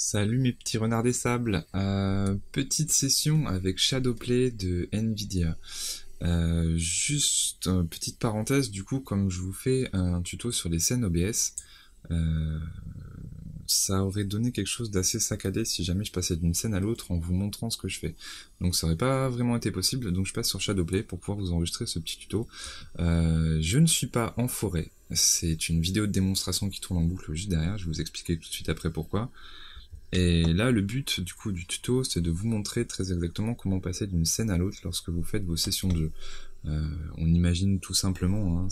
Salut mes petits renards des sables, petite session avec Shadowplay de Nvidia. Juste petite parenthèse, du coup, comme je vous fais un tuto sur les scènes OBS, euh, ça aurait donné quelque chose d'assez saccadé si jamais je passais d'une scène à l'autre en vous montrant ce que je fais. Donc ça aurait pas vraiment été possible, donc je passe sur Shadowplay pour pouvoir vous enregistrer ce petit tuto. Je ne suis pas en forêt, c'est une vidéo de démonstration qui tourne en boucle juste derrière, je vais vous expliquer tout de suite après pourquoi. Et là, le but du coup du tuto, c'est de vous montrer très exactement comment passer d'une scène à l'autre lorsque vous faites vos sessions de jeu. On imagine tout simplement, hein,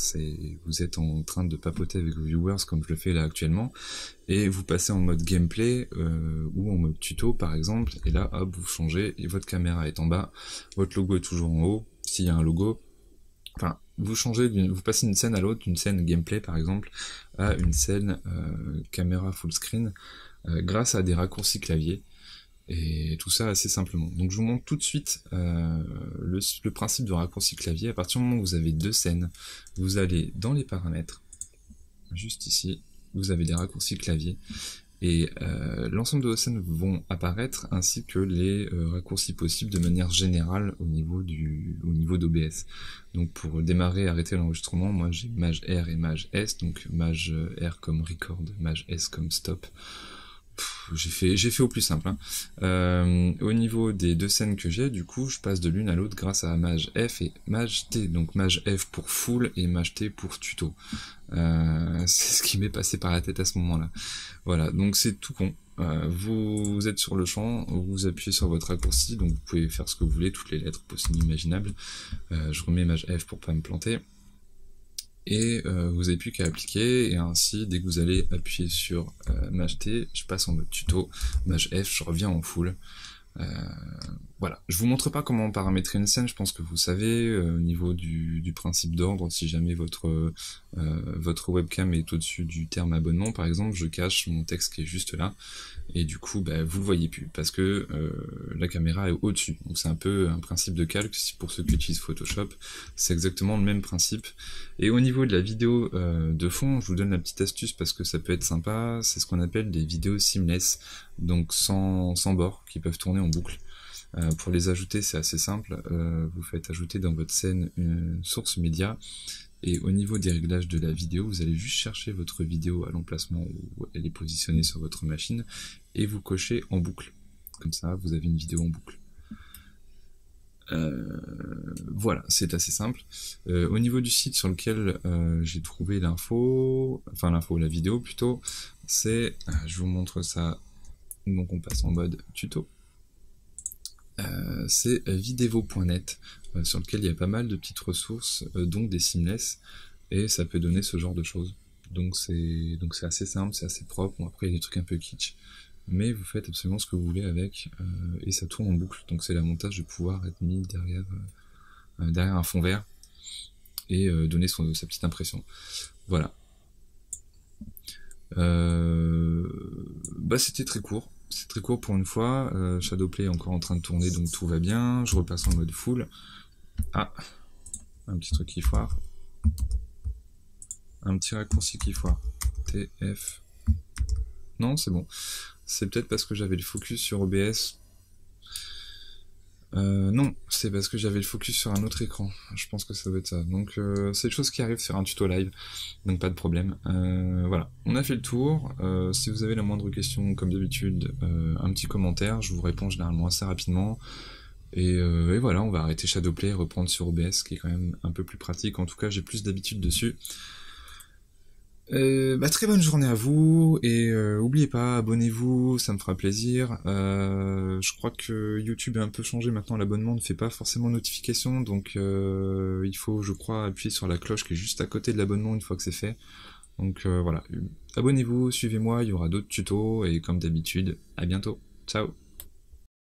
vous êtes en train de papoter avec vos viewers comme je le fais là actuellement, et vous passez en mode gameplay ou en mode tuto par exemple, et là hop vous changez et votre caméra est en bas, votre logo est toujours en haut, s'il y a un logo. Enfin, vous passez d'une scène à l'autre, d'une scène gameplay par exemple, à une scène caméra full screen, grâce à des raccourcis clavier, et tout ça assez simplement. Donc je vous montre tout de suite le principe de raccourci clavier. À partir du moment où vous avez deux scènes, vous allez dans les paramètres, juste ici, vous avez des raccourcis clavier, et l'ensemble de vos scènes vont apparaître, ainsi que les raccourcis possibles de manière générale au niveau d'OBS. Donc pour démarrer et arrêter l'enregistrement, moi j'ai Maj R et Maj S, donc Maj R comme record, Maj S comme stop. J'ai fait au plus simple, hein. Au niveau des deux scènes que j'ai, du coup, je passe de l'une à l'autre grâce à Maj F et Maj T. Donc Maj F pour full et Maj T pour tuto. C'est ce qui m'est passé par la tête à ce moment-là. Voilà, donc c'est tout con. Vous êtes sur le champ, vous appuyez sur votre raccourci, donc vous pouvez faire ce que vous voulez, toutes les lettres possibles imaginables. Je remets Maj F pour pas me planter. Et vous n'avez plus qu'à appliquer, et ainsi dès que vous allez appuyer sur Maj T, je passe en mode tuto, Maj F, je reviens en full. Voilà, je vous montre pas comment paramétrer une scène, je pense que vous savez, au niveau du principe d'ordre, si jamais votre webcam est au-dessus du terme abonnement par exemple, je cache mon texte qui est juste là, et du coup bah, vous le voyez plus, parce que la caméra est au-dessus, donc c'est un peu un principe de calque, pour ceux qui utilisent Photoshop, c'est exactement le même principe. Et au niveau de la vidéo de fond, je vous donne la petite astuce parce que ça peut être sympa, c'est ce qu'on appelle des vidéos seamless, donc sans bord, qui peuvent tourner en boucle. Pour les ajouter, c'est assez simple, vous faites ajouter dans votre scène une source média, et au niveau des réglages de la vidéo, vous allez juste chercher votre vidéo à l'emplacement où elle est positionnée sur votre machine, et vous cochez en boucle. Comme ça, vous avez une vidéo en boucle. Voilà, c'est assez simple. Au niveau du site sur lequel j'ai trouvé la vidéo plutôt, c'est, je vous montre ça, donc on passe en mode tuto. C'est videvo.net, sur lequel il y a pas mal de petites ressources, dont des seamless, et ça peut donner ce genre de choses. Donc c'est assez simple, c'est assez propre. Bon, après il y a des trucs un peu kitsch, mais vous faites absolument ce que vous voulez avec, et ça tourne en boucle. Donc c'est l'avantage de pouvoir être mis derrière un fond vert et donner sa petite impression. Voilà. Bah c'était très court. C'est très court pour une fois. Shadowplay est encore en train de tourner, donc tout va bien. Je repasse en mode full. Ah, un petit truc qui foire. Un petit raccourci qui foire. TF. Non, c'est bon. C'est peut-être parce que j'avais le focus sur OBS. Non, c'est parce que j'avais le focus sur un autre écran. Je pense que ça doit être ça. Donc c'est des choses qui arrivent sur un tuto live, donc pas de problème. Voilà, on a fait le tour. Si vous avez la moindre question, comme d'habitude, un petit commentaire, je vous réponds généralement assez rapidement. Et voilà, on va arrêter Shadowplay et reprendre sur OBS, qui est quand même un peu plus pratique. En tout cas, j'ai plus d'habitude dessus. Très bonne journée à vous, et oubliez pas, abonnez-vous, ça me fera plaisir. Je crois que YouTube a un peu changé maintenant, l'abonnement ne fait pas forcément notification, donc il faut, je crois, appuyer sur la cloche qui est juste à côté de l'abonnement une fois que c'est fait. Donc voilà, abonnez-vous, suivez-moi, il y aura d'autres tutos, et comme d'habitude, à bientôt, ciao.